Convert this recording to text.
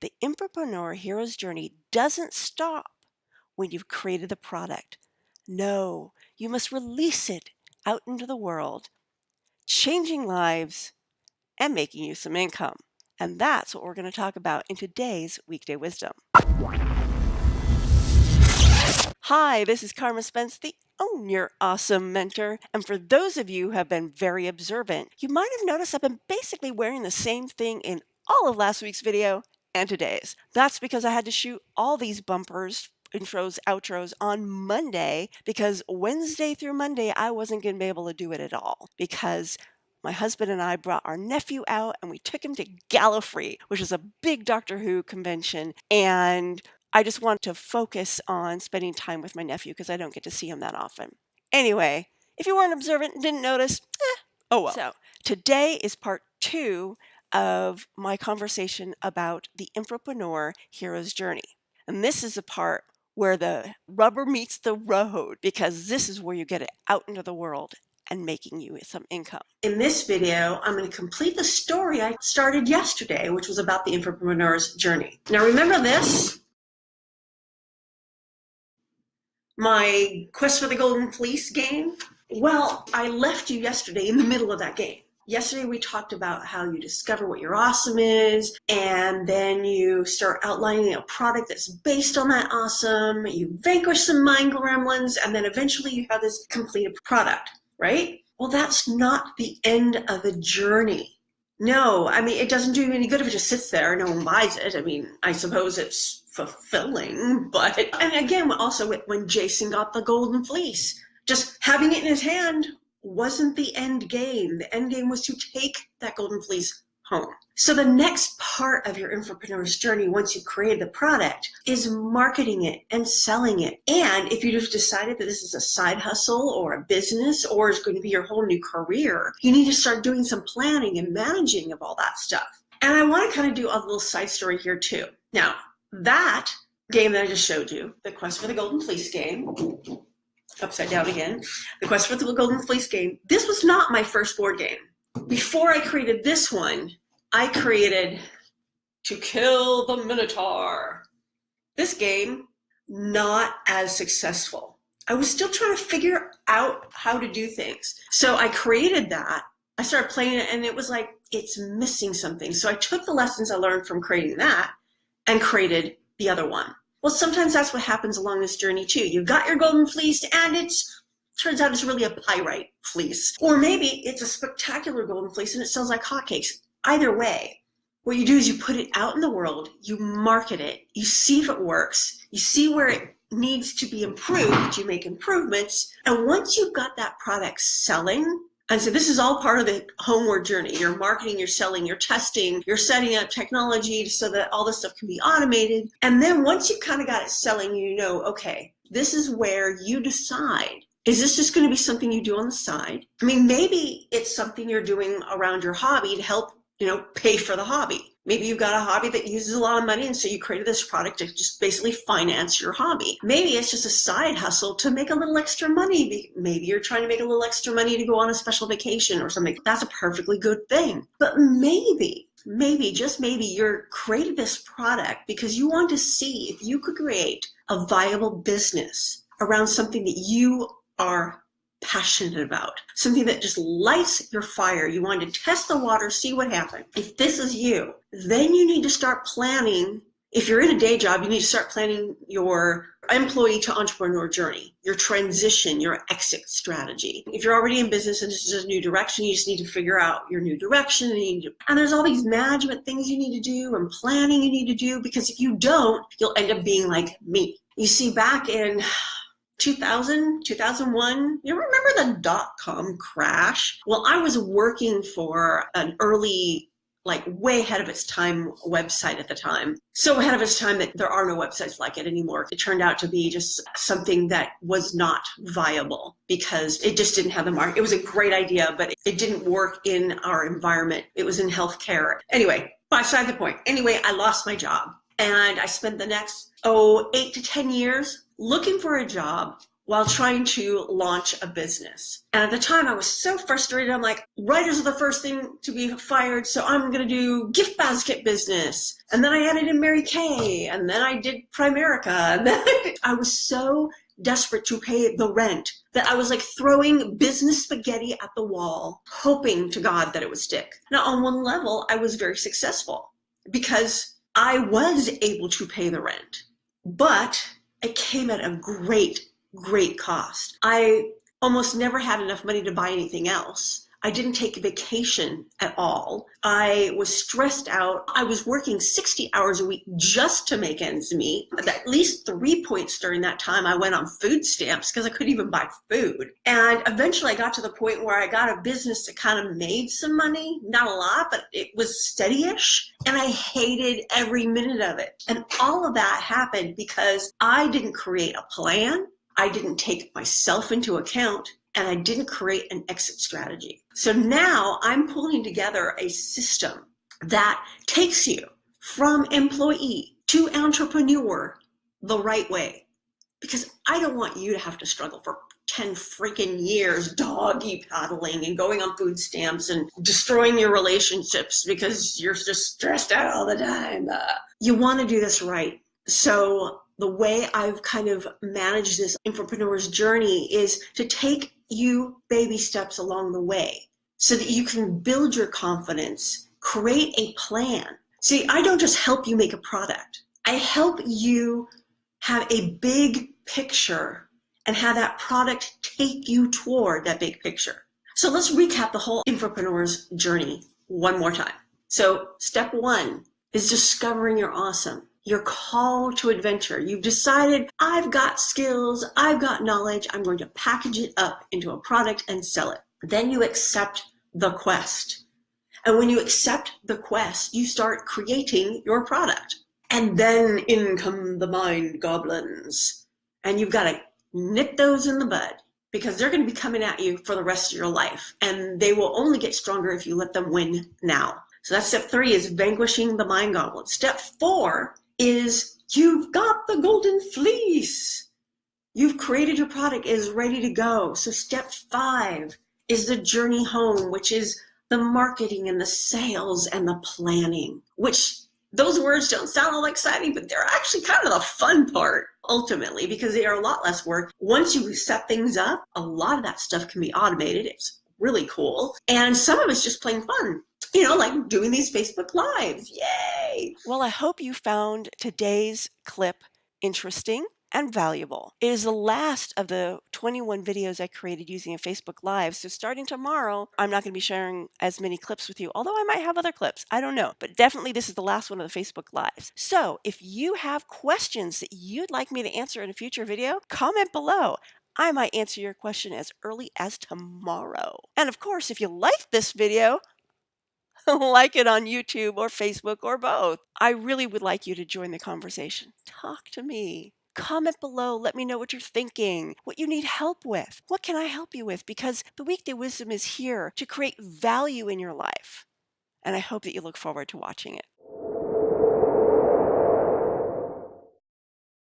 The Infopreneur Hero's journey doesn't stop when you've created the product. No, you must release it out into the world, changing lives and making you some income. And that's what we're going to talk about in today's Weekday Wisdom. Hi, this is Carma Spence, the Own Your Awesome Mentor. And for those of you who have been very observant, you might have noticed I've been basically wearing the same thing in all of last week's video and today's. That's because I had to shoot all these bumpers, intros, outros on Monday because Wednesday through Monday I wasn't going to be able to do it at all because my husband and I brought our nephew out and we took him to Gallifrey, which is a big Doctor Who convention, and I just want to focus on spending time with my nephew because I don't get to see him that often. Anyway, if you weren't observant and didn't notice, oh well. So today is part 2 of my conversation about the Infopreneur Hero's journey. And this is the part where the rubber meets the road because this is where you get it out into the world and making you some income. In this video, I'm going to complete the story I started yesterday, which was about the Infopreneur's journey. Now remember this? My Quest for the Golden Fleece game? Well, I left you yesterday in the middle of that game. Yesterday we talked about how you discover what your awesome is, and then you start outlining a product that's based on that awesome, you vanquish some mind gremlins, and then eventually you have this completed product, right? Well, that's not the end of the journey. No, I mean, it doesn't do you any good if it just sits there and no one buys it. I mean, I suppose it's fulfilling, but, and again, also when Jason got the Golden Fleece, just having it in his hand wasn't the end game. The end game was to take that Golden Fleece home. So the next part of your infopreneur's journey, once you've created the product, is marketing it and selling it. And if you've decided that this is a side hustle or a business or is going to be your whole new career, you need to start doing some planning and managing of all that stuff. And I want to kind of do a little side story here too. Now, that game that I just showed you, the Quest for the Golden Fleece game, upside down again, the Quest for the Golden Fleece game, this was not my first board game. Before I created this one, I created To Kill the Minotaur. This game, not as successful. I was still trying to figure out how to do things. So I created that. I started playing it and it was like, it's missing something. So I took the lessons I learned from creating that and created the other one. Well, sometimes that's what happens along this journey too. You've got your Golden Fleece and turns out it's really a pyrite fleece. Or maybe it's a spectacular Golden Fleece and it sells like hotcakes. Either way, what you do is you put it out in the world, you market it, you see if it works, you see where it needs to be improved, you make improvements, and once you've got that product selling, and so this is all part of the homeward journey. You're marketing, you're selling, you're testing, you're setting up technology so that all this stuff can be automated. And then once you've kind of got it selling, you know, okay, this is where you decide, is this just going to be something you do on the side? I mean, maybe it's something you're doing around your hobby to help, pay for the hobby. Maybe you've got a hobby that uses a lot of money and so you created this product to just basically finance your hobby. Maybe it's just a side hustle to make a little extra money. Maybe you're trying to make a little extra money to go on a special vacation or something. That's a perfectly good thing. But maybe, just maybe you're creating this product because you want to see if you could create a viable business around something that you are passionate about, something that just lights your fire. You want to test the water, see what happens. If this is you, then you need to start planning. If you're in a day job, you need to start planning your employee to entrepreneur journey, your transition, your exit strategy. If you're already in business and this is a new direction, you just need to figure out your new direction. And there's all these management things you need to do and planning you need to do, because if you don't, you'll end up being like me. You see, back in 2000, 2001, you remember the dot-com crash? Well, I was working for an early, way ahead of its time website at the time. So ahead of its time that there are no websites like it anymore. It turned out to be just something that was not viable because it just didn't have the market. It was a great idea, but it didn't work in our environment. It was in healthcare. Anyway, beside the point. Anyway, I lost my job and I spent the next, 8 to 10 years looking for a job while trying to launch a business. And at the time I was so frustrated. I'm like, writers are the first thing to be fired, so I'm going to do gift basket business. And then I added in Mary Kay, and then I did Primerica. And then I was so desperate to pay the rent that I was like throwing business spaghetti at the wall, hoping to God that it would stick. Now, on one level, I was very successful because I was able to pay the rent, but it came at a great cost. I almost never had enough money to buy anything else. I didn't take a vacation at all. I was stressed out. I was working 60 hours a week just to make ends meet. At least 3 points during that time, I went on food stamps because I couldn't even buy food. And eventually I got to the point where I got a business that kind of made some money. Not a lot, but it was steady-ish. And I hated every minute of it. And all of that happened because I didn't create a plan. I didn't take myself into account, and I didn't create an exit strategy. So now I'm pulling together a system that takes you from employee to entrepreneur the right way, because I don't want you to have to struggle for 10 freaking years doggy paddling and going on food stamps and destroying your relationships because you're just stressed out all the time. You want to do this right. So the way I've kind of managed this entrepreneur's journey is to take you baby steps along the way so that you can build your confidence, create a plan. See, I don't just help you make a product. I help you have a big picture and have that product take you toward that big picture. So let's recap the whole entrepreneur's journey one more time. So step 1 is discovering your awesome. Your call to adventure. You've decided, I've got skills, I've got knowledge, I'm going to package it up into a product and sell it. Then you accept the quest. And when you accept the quest, you start creating your product. And then in come the mind goblins. And you've got to nip those in the bud, because they're going to be coming at you for the rest of your life. And they will only get stronger if you let them win now. So that's step 3, is vanquishing the mind goblins. Step 4 is you've got the golden fleece. You've created your product, it is ready to go. So step 5 is the journey home, which is the marketing and the sales and the planning, which those words don't sound all exciting, but they're actually kind of the fun part ultimately, because they are a lot less work. Once you set things up, a lot of that stuff can be automated. It's really cool. And some of it's just plain fun. You know, like doing these Facebook Lives. Yay! Well, I hope you found today's clip interesting and valuable. It is the last of the 21 videos I created using a Facebook Live. So starting tomorrow, I'm not going to be sharing as many clips with you, although I might have other clips. I don't know. But definitely this is the last one of the Facebook Lives. So if you have questions that you'd like me to answer in a future video, comment below. I might answer your question as early as tomorrow. And of course, if you like this video, like it on YouTube or Facebook or both. I really would like you to join the conversation. Talk to me. Comment below. Let me know what you're thinking, what you need help with. What can I help you with? Because the Weekday Wisdom is here to create value in your life. And I hope that you look forward to watching it.